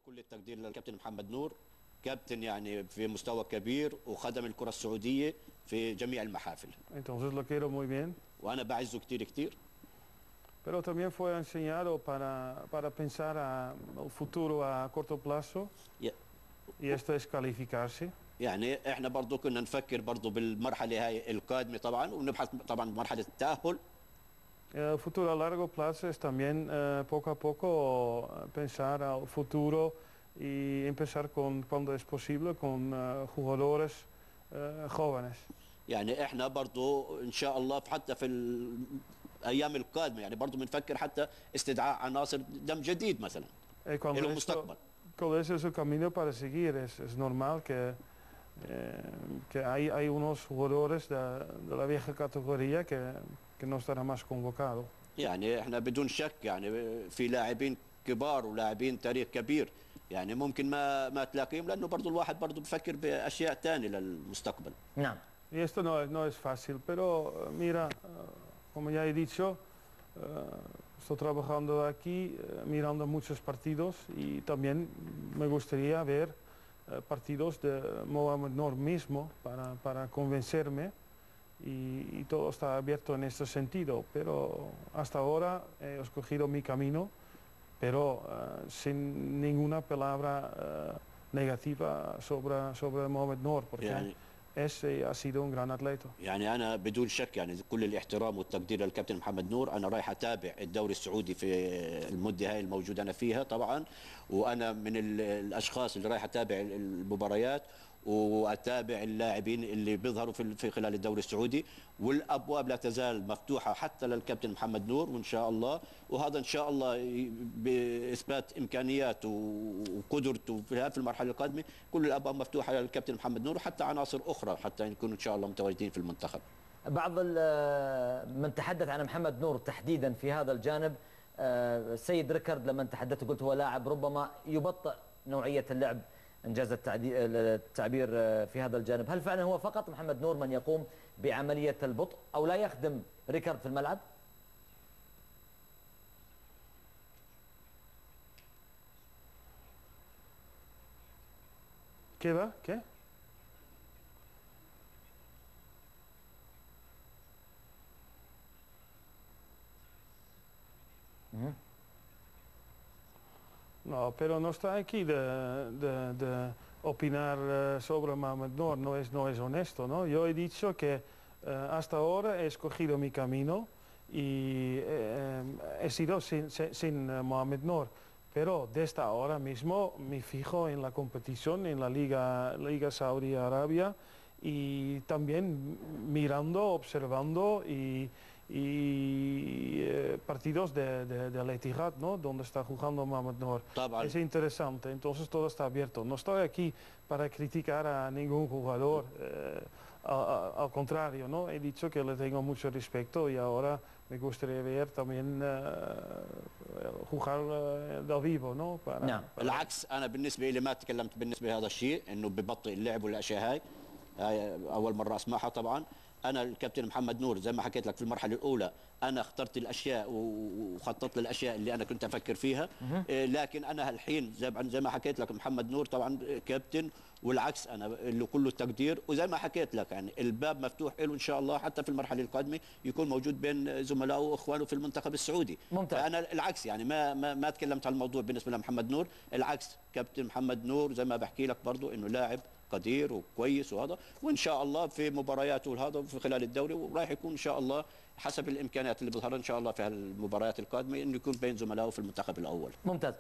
كل التقدير للكابتن محمد نور. كابتن يعني في مستوى كبير وخدم الكرة السعودية في جميع المحافل. Entonces lo quiero muy bien. وأنا بعزه كتير كتير. Pero también fue enseñado para pensar al futuro a corto plazo y esto es calificarse. يعني احنا برضه كنا نفكر برضه بالمرحلة هاي القادمة طبعا، ونبحث طبعا بمرحلة التأهل. El futuro a largo plazo es también poco a poco pensar al futuro y empezar cuando es posible con jugadores jóvenes. يعني احنا برضه ان شاء الله حتى في الايام القادمه يعني برضه بنفكر حتى استدعاء عناصر دم جديد مثلا له مستقبل. Cuando ese es el camino para seguir, es normal que hay unos jugadores de la vieja categoría que no estarán más convocados. يعني احنا بدون شك يعني في لاعبين كبار ولاعبين تاريخ كبير، يعني ممكن ما تلاقيهم لانه برضه الواحد برضه بفكر باشياء ثانيه للمستقبل. نعم. Y esto no es fácil, pero mira, como ya he dicho, estoy trabajando aquí, mirando muchos partidos y también me gustaría ver partidos de Mohamed Noor mismo para convencerme y todo está abierto en este sentido, pero hasta ahora he escogido mi camino, pero sin ninguna palabra negativa sobre Mohamed Noor, porque ha sido un gran atleta. يعني انا بدون شك يعني كل الاحترام والتقدير للكابتن محمد نور. انا رايح اتابع الدوري السعودي في المده هاي الموجوده انا فيها طبعا، وانا من الاشخاص اللي رايح اتابع المباريات واتابع اللاعبين اللي بيظهروا في خلال الدوري السعودي، والابواب لا تزال مفتوحه حتى للكابتن محمد نور وان شاء الله. وهذا ان شاء الله باثبات امكانياته وقدرته في المرحله القادمه كل الابواب مفتوحه للكابتن محمد نور وحتى عناصر اخرى حتى يكونوا ان شاء الله متواجدين في المنتخب. بعض من تحدث عن محمد نور تحديدا في هذا الجانب، السيد ريكارد لما تحدثت قلت هو لاعب ربما يبطئ نوعيه اللعب، انجاز التعبير في هذا الجانب. هل فعلا هو فقط محمد نور من يقوم بعمليه البطء او لا يخدم ريكارد في الملعب؟ ¿Qué va? ¿Qué? No, pero no está aquí de opinar sobre Mohamed Noor, no es honesto, ¿no? Yo he dicho que hasta ahora he escogido mi camino y he sido sin Mohamed Noor, pero desde ahora mismo me fijo en la competición, en la Liga Saudí Arabia y también mirando, observando y partidos del Etihad, ¿no? Donde está jugando Mohamed Noor. Es interesante, entonces todo está abierto. No estoy aquí para criticar a ningún jugador, al contrario, ¿no? He dicho que le tengo mucho respeto y ahora me gustaría ver también jugar del vivo, ¿no? نعم بالعكس انا بالنسبه لي ما تكلمت بالنسبه لهذا الشيء انه ببطئ اللعب والاشياء هاي اول مره اسمعها طبعا. انا الكابتن محمد نور زي ما حكيت لك في المرحله الاولى انا اخترت الاشياء وخططت للاشياء اللي انا كنت افكر فيها، لكن انا الحين زي ما حكيت لك محمد نور طبعا كابتن، والعكس انا له كله التقدير. وزي ما حكيت لك يعني الباب مفتوح له ان شاء الله حتى في المرحله القادمه يكون موجود بين زملائه واخوانه في المنتخب السعودي. ممتاز. فانا العكس يعني ما تكلمت عن الموضوع بالنسبه لمحمد نور، العكس كابتن محمد نور زي ما بحكي لك برضه انه لاعب قدير وكويس وهذا، وان شاء الله في مبارياته هذا في خلال الدوري وراح يكون ان شاء الله حسب الامكانيات اللي بيظهرها ان شاء الله في المباريات القادمه انه يكون بين زملائه في المنتخب الاول. ممتاز.